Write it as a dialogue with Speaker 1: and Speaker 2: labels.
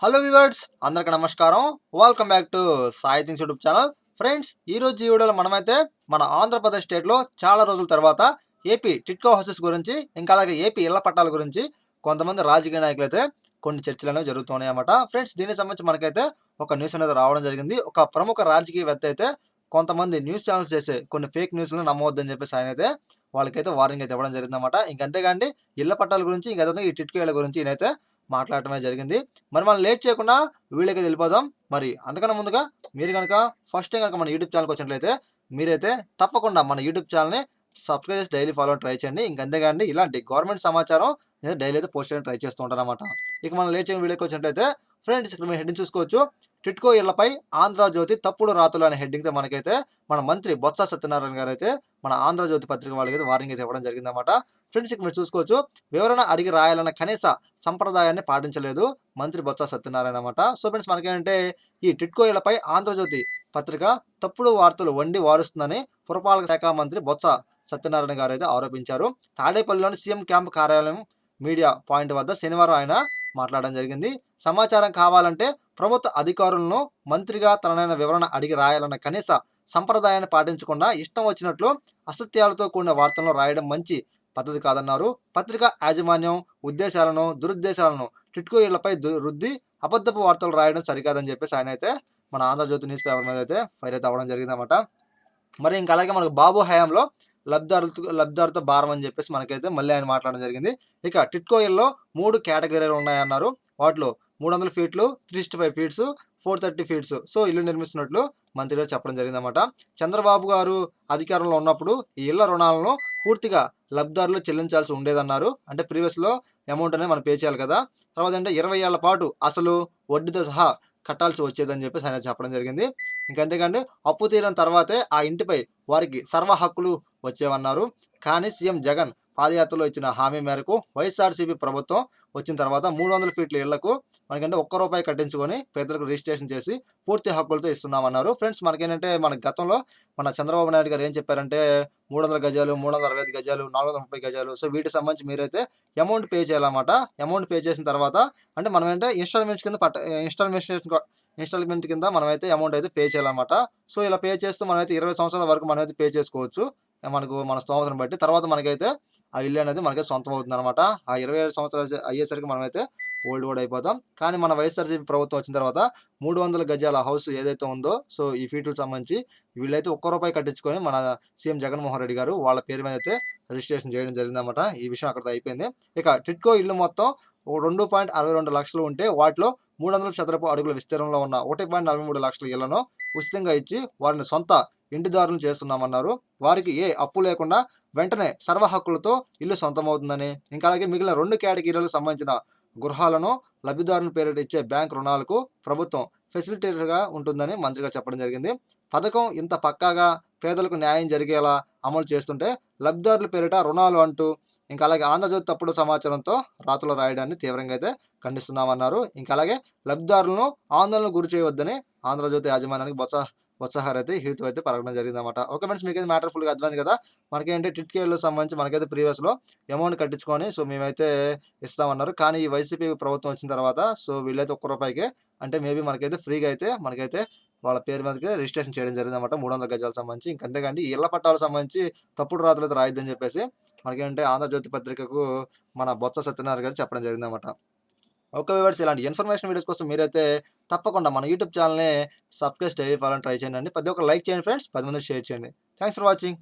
Speaker 1: Hello viewers, అందరికి నమస్కారం. Welcome back to Sai things YouTube channel. Friends, ఈ రోజు ఈ వీడియోలో మనమైతే మన ఆంధ్రప్రదేశ్ స్టేట్లో చాలా రోజుల తర్వాత ఏపీ టిట్కో హౌసెస్ గురించి, ఇంకా అలాగే ఏపీ ఇళ్ల పట్టాల గురించి కొంతమంది రాజకీయ నాయకులు అయితే కొన్ని చర్చలు అనేవి జరుగుతున్నాయి అన్నమాట. ఫ్రెండ్స్, దీనికి సంబంధించి మనకైతే ఒక న్యూస్ అనేది రావడం జరిగింది. ఒక ప్రముఖ రాజకీయవేత్త అయితే కొంతమంది న్యూస్ ఛానల్స్ చేసే కొన్ని ఫేక్ న్యూస్లను నమ్మవద్దని చెప్పేసి ఆయన అయితే వాళ్ళకైతే వార్నింగ్ అయితే ఇవ్వడం జరిగింది అన్నమాట. ఇంకంతేగాండి, ఇళ్ల పట్టాల గురించి, ఇంకా ఈ టిట్కో ఇళ్ల గురించి ఈయనైతే మాట్లాడటమే జరిగింది. మరి మనం లేట్ చేయకుండా వీడియోకి వెళ్ళిపోదాం. మరి అంతకన్నా ముందుగా మీరు కనుక ఫస్ట్ టైం కనుక మన యూట్యూబ్ ఛానల్కి వచ్చినట్లయితే మీరైతే తప్పకుండా మన యూట్యూబ్ ఛానల్ని సబ్స్క్రైబ్ చేసి డైలీ ఫాలో ట్రై చేయండి. ఇంకంతేగాండి, ఇలాంటి గవర్నమెంట్ సమాచారం నేను డైలీ అయితే పోస్ట్ చేయడానికి ట్రై చేస్తూ ఉంటాను అనమాట. ఇక మనం లేట్ చేయని వీడియోకి వచ్చినట్లయితే ఫ్రెండ్స్, ఇక్కడ మీరు హెడ్డింగ్ చూసుకోవచ్చు. టిట్కో ఇళ్లపై ఆంధ్రజ్యోతి తప్పుడు రాతులు అనే హెడ్డింగ్తో మనకైతే మన మంత్రి బొత్స సత్యనారాయణ గారు అయితే మన ఆంధ్రజ్యోతి పత్రిక వాళ్ళకైతే వార్నింగ్ అయితే ఇవ్వడం జరిగిందన్నమాట. ఫ్రెండ్స్, ఇక్కడ మీరు చూసుకోవచ్చు. వివరణ అడిగి రాయాలన్న కనీస సంప్రదాయాన్ని పాటించలేదు మంత్రి బొత్స సత్యనారాయణ అన్నమాట. సో ఫ్రెండ్స్, మనకేంటంటే ఈ టిట్కో ఇళ్లపై ఆంధ్రజ్యోతి పత్రిక తప్పుడు వార్తలు వండి వారుస్తుందని పురపాలక శాఖ మంత్రి బొత్స సత్యనారాయణ గారు అయితే ఆరోపించారు. తాడేపల్లిలోని సీఎం క్యాంప్ కార్యాలయం మీడియా పాయింట్ వద్ద శనివారం ఆయన మాట్లాడడం జరిగింది. సమాచారం కావాలంటే ప్రభుత్వ అధికారులను మంత్రిగా తననైన వివరణ అడిగి రాయాలన్న కనీస సంప్రదాయాన్ని పాటించకుండా ఇష్టం వచ్చినట్లు అసత్యాలతో కూడిన వార్తలను రాయడం మంచి పద్ధతి కాదన్నారు. పత్రికా యాజమాన్యం ఉద్దేశాలను దురుద్దేశాలను టిట్కో ఇళ్లపై రుద్ది అబద్ధపు వార్తలు రాయడం సరికాదని చెప్పేసి ఆయన అయితే మన ఆంధ్రజ్యోతి న్యూస్ పేపర్ మీద అయితే ఫైర్ అయితే అవ్వడం జరిగిందన్నమాట. మరి ఇంకా అలాగే మనకు బాబు హయాంలో లబ్ధిదారులతో భారం అని చెప్పేసి మనకైతే మళ్ళీ ఆయన మాట్లాడడం జరిగింది. ఇక టిట్కో ఇళ్లలో 3 కేటగిరీలు ఉన్నాయన్నారు. వాటిలో 300 ఫీట్లు, 365 ఫీట్స్, 430 ఫీట్స్ సో ఇల్లు నిర్మిస్తున్నట్లు మంత్రి గారు చెప్పడం జరిగిందన్నమాట. చంద్రబాబు గారు అధికారంలో ఉన్నప్పుడు ఈ ఇళ్ల రుణాలను పూర్తిగా లబ్ధిదారులు చెల్లించాల్సి ఉండేదన్నారు. అంటే ప్రీవియస్లో అమౌంట్ అనేది మనం పే చేయాలి కదా. తర్వాత అంటే 20 ఏళ్ల పాటు అసలు వడ్డీతో సహా కట్టాల్సి వచ్చేదని చెప్పేసి ఆయన చెప్పడం జరిగింది. ఇంకంతేకాండి, అప్పు తీరిన తర్వాతే ఆ ఇంటిపై వారికి సర్వ హక్కులు వచ్చేవన్నారు. కానీ సీఎం జగన్ పాదయాత్రలో ఇచ్చిన హామీ మేరకు వైఎస్ఆర్సీపీ ప్రభుత్వం వచ్చిన తర్వాత 300 ఫీట్ల ఇళ్లకు మనకంటే ₹1 కట్టించుకొని పేదలకు రిజిస్ట్రేషన్ చేసి పూర్తి హక్కులతో ఇస్తున్నామన్నారు. ఫ్రెండ్స్, మనకేంటంటే మన గతంలో మన చంద్రబాబు నాయుడు గారు ఏం చెప్పారంటే 300 గజాలు, 365 గజాలు, 430 గజాలు సో వీటికి సంబంధించి మీరైతే అమౌంట్ పే చేయాలన్నమాట. అమౌంట్ పే చేసిన తర్వాత అంటే మనం ఏంటంటే ఇన్స్టాల్మెంట్ కింద మనమైతే అమౌంట్ అయితే పే చేయాలన్నమాట. సో ఇలా పే చేస్తూ మనమైతే 20 సంవత్సరాల వరకు మనమైతే పే చేసుకోవచ్చు. మనకు మన స్తోమతను బట్టి తర్వాత మనకైతే ఆ ఇల్లు అనేది మనకి సొంతం అవుతుంది అనమాట. ఆ 27 సంవత్సరాలు అయ్యేసరికి మనమైతే ఓల్డ్ కూడా అయిపోతాం. కానీ మన వైఎస్ఆర్సీపీ ప్రభుత్వం వచ్చిన తర్వాత 300 గజాల హౌస్ ఏదైతే ఉందో సో ఈ ఫీట్లకు సంబంధించి వీళ్ళైతే ₹1 కట్టించుకొని మన సీఎం జగన్మోహన్ రెడ్డి గారు వాళ్ళ పేరు మీద అయితే రిజిస్ట్రేషన్ చేయడం జరిగిందన్నమాట. ఈ విషయం అక్కడితో అయిపోయింది. ఇక టిట్కో ఇల్లు మొత్తం 2.62 లక్షలు ఉంటే వాటిలో 300 చదరపు అడుగుల విస్తీర్ణంలో ఉన్న 1.43 లక్షల ఇళ్లను ఉచితంగా ఇచ్చి వారిని సొంత ఇంటిదారులను చేస్తున్నామన్నారు. వారికి ఏ అప్పు లేకుండా వెంటనే సర్వ హక్కులతో ఇల్లు సొంతమవుతుందని, ఇంకా అలాగే మిగిలిన 2 కేటగిరీలకు సంబంధించిన గృహాలను లబ్ధిదారుని పేరిట ఇచ్చే బ్యాంక్ రుణాలకు ప్రభుత్వం ఫెసిలిటేటర్గా ఉంటుందని మంత్రిగా చెప్పడం జరిగింది. పథకం ఇంత పక్కాగా పేదలకు న్యాయం జరిగేలా అమలు చేస్తుంటే లబ్ధిదారుల పేరిట రుణాలు అంటూ ఇంకా అలాగే ఆంధ్రజ్యోతి తప్పుడు సమాచారంతో రాతలు రాయడాన్ని తీవ్రంగా అయితే ఖండిస్తున్నామన్నారు. ఇంకా అలాగే లబ్ధిదారులను ఆందోళనకు గురి చేయవద్దని ఆంధ్రజ్యోతి యాజమాన్యానికి బొత్సహార్ అయితే హీతు అయితే పలకడం జరిగిందన్నమాట. ఓకే ఫ్రెండ్స్, మీకైతే మ్యాటర్ ఫుల్గా అర్థమైంది కదా. మనకేంటి టిట్కేలకు సంబంధించి మనకైతే ప్రీవియస్లో అమౌంట్ కట్టించుకొని సో మేమైతే ఇస్తామన్నారు. కానీ ఈ వైసీపీ ప్రభుత్వం వచ్చిన తర్వాత సో వీళ్ళైతే ₹1 అంటే మేబీ మనకైతే ఫ్రీగా అయితే మనకైతే వాళ్ళ పేరు మీదకి రిజిస్ట్రేషన్ చేయడం జరిగిందన్నమాట 300 గజాలకు సంబంధించి. ఇంకంతేకాండి, ఈ ఇళ్ల పట్టాలకు సంబంధించి తప్పుడు రాతలు అయితే రాయొద్దని చెప్పేసి మనకేంటే ఆంధ్రజ్యోతి పత్రికకు మన బొత్స సత్యనారాయణ గారు చెప్పడం జరిగిందన్నమాట. ఓకే వ్యూవర్స్, ఇలాంటి ఇన్ఫర్మేషన్ వీడియోస్ కోసం మీరైతే తప్పకుండా మన యూట్యూబ్ ఛానల్ని సబ్స్క్రైబ్ డైలీ ఫాలో ట్రై చేయండి. ప్రతి ఒక్క లైక్ చేయండి ఫ్రెండ్స్, 10 మందికి షేర్ చేయండి. Thanks for watching.